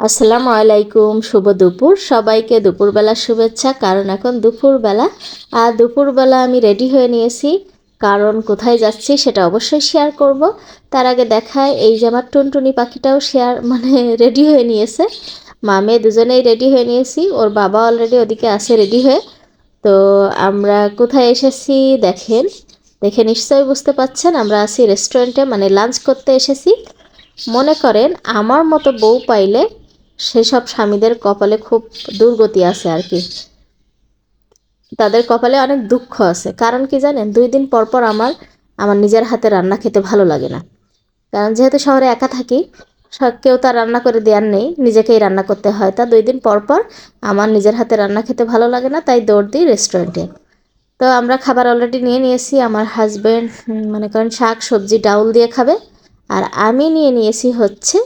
আসসালামু আলাইকুম, শুভ দুপুর। সবাইকে দুপুরবেলার শুভেচ্ছা। কারণ এখন দুপুরবেলা, আর দুপুরবেলা আমি রেডি হয়ে নিয়েছি। কারণ কোথায় যাচ্ছি সেটা অবশ্যই শেয়ার করব। তার আগে দেখায় এই যে আমার টুনটুনি পাখিটাও রেডি হয়ে নিয়েছে। মা মেয়ে দুজনেই রেডি হয়ে নিয়েছি, ওর বাবা অলরেডি ওদিকে আছে রেডি হয়ে। তো আমরা কোথায় এসেছি দেখেন, দেখে নিশ্চয়ই বুঝতে পাচ্ছেন আমরা আছি রেস্টুরেন্টে, মানে লাঞ্চ করতে এসেছি। মনে করেন আমার মতো বউ পাইলে সেসব স্বামীদের কপালে খুব দুর্গতি আছে আর কি, তাদের কপালে অনেক দুঃখ আছে। কারণ কি জানেন, 2 দিন পর পর আমার আমার নিজের হাতে রান্না খেতে ভালো লাগে না। কারণ যেহেতু শহরে একা থাকি, কেউ তার রান্না করে দেওয়ার নেই, নিজেকেই রান্না করতে হয়। তা 2 দিন পর পর আমার নিজের হাতে রান্না খেতে ভালো লাগে না, তাই দৌড় দিই রেস্টুরেন্টে। তো আমরা খাবার অলরেডি নিয়ে নিয়েছি। আমার হাজব্যান্ড মনে করেন শাক সবজি ডাউল দিয়ে খাবে, আর আমি নিয়ে নিয়েছি হচ্ছে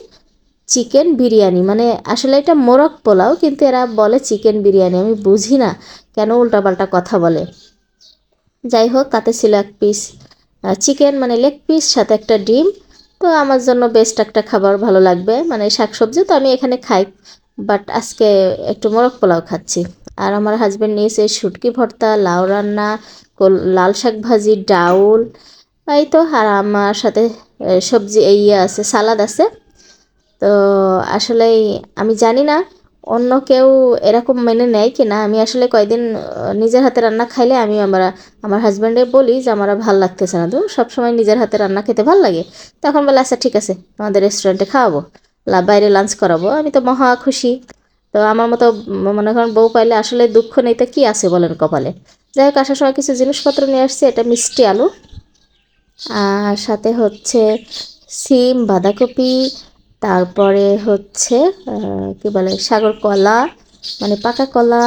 চিকেন বিরিয়ানি। মানে আসলে এটা মোরগ পোলাও, কিন্তু এরা বলে চিকেন বিরিয়ানি। আমি বুঝি না কেন উল্টাপাল্টা কথা বলে। যাই হোক, তাতে ছিল 1 পিস চিকেন, মানে লেগ পিস, সাথে একটা ডিম। তো আমার জন্য বেস্ট একটা খাবার ভালো লাগবে, মানে শাকসবজি তো আমি এখানে খাই, বাট আজকে একটু মোরগ পোলাও খাচ্ছি। আর আমার হাজব্যান্ড নিয়েছে শুটকি ভর্তা, লাউ রান্না, লাল শাক ভাজি, ডাউল, এই তো। আর আমার সাথে সবজি আছে, সালাদ আছে। তো আসলেই আমি জানি না অন্য কেউ এরকম মেনে নেয় কি না। আমি আসলে কয়দিন নিজের হাতে রান্না খাইলে আমি আমার হাজব্যান্ডে বলি যে আমার ভাল লাগতেছে না, তো সবসময় নিজের হাতে রান্না খেতে ভাল লাগে। তখন বলে আচ্ছা ঠিক আছে, আমাদের রেস্টুরেন্টে খাওয়াবো, বাইরে লাঞ্চ করাবো। আমি তো মহা খুশি। তো আমার মতো মনে করেন বউ পাইলে আসলে দুঃখ নেই তো কী আছে বলেন কপালে। যাই হোক, আসার সময় কিছু জিনিসপত্র নিয়ে আসছি। এটা মিষ্টি আলু, আর সাথে হচ্ছে সিম, বাঁধাকপি, তারপরে হচ্ছে কি বলে সাগর কলা, মানে পাকা কলা,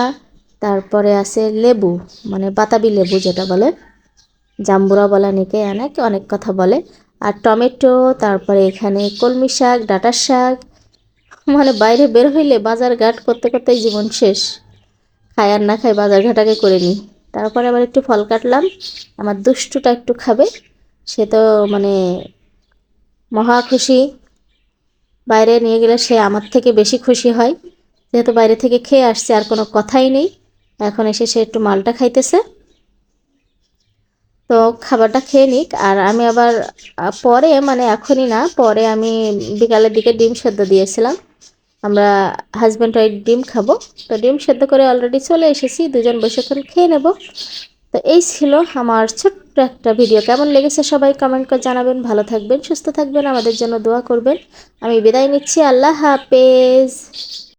তারপরে আছে লেবু, মানে বাতাবি লেবু যেটা বলে, জাম্বুরা বলে অনেকে, অনেক অনেক কথা বলে। আর টমেটো, তারপরে এখানে কলমি শাক, ডাঁটার শাক। মানে বাইরে বের হইলে বাজার ঘাট করতে করতেই জীবন শেষ। খাই আর না খাই বাজার ঘাট আগে করে নিই। তারপরে আবার একটু ফল কাটলাম। আমার দুষ্টুটা একটু খাবে, সে তো মানে মহা খুশি। বাইরে নিয়ে গেলে সে আমার থেকে বেশি খুশি হয়, যেহেতু বাইরে থেকে খেয়ে আসছে, আর কোনো কথাই নেই। এখন এসে সে একটু মালটা খাইতেছে। তো খাবারটা খেয়ে নিক, আর আমি আবার পরে, মানে এখনই না, পরে আমি বিকালের দিকে ডিম সেদ্ধ দিয়েছিলাম। আমরা হাজব্যান্ড ওয়াইফ ডিম খাবো। তো ডিম সেদ্ধ করে অলরেডি চলে এসেছি, দুজন বসে এখন খেয়ে নেব। তো এই ছিল আমার ছোট্ট একটা ভিডিও। কেমন লেগেছে সবাই কমেন্ট করে জানাবেন। ভালো থাকবেন, সুস্থ থাকবেন, আমাদের জন্য দোয়া করবেন। আমি বিদায় নিচ্ছি। আল্লাহ হাফেজ।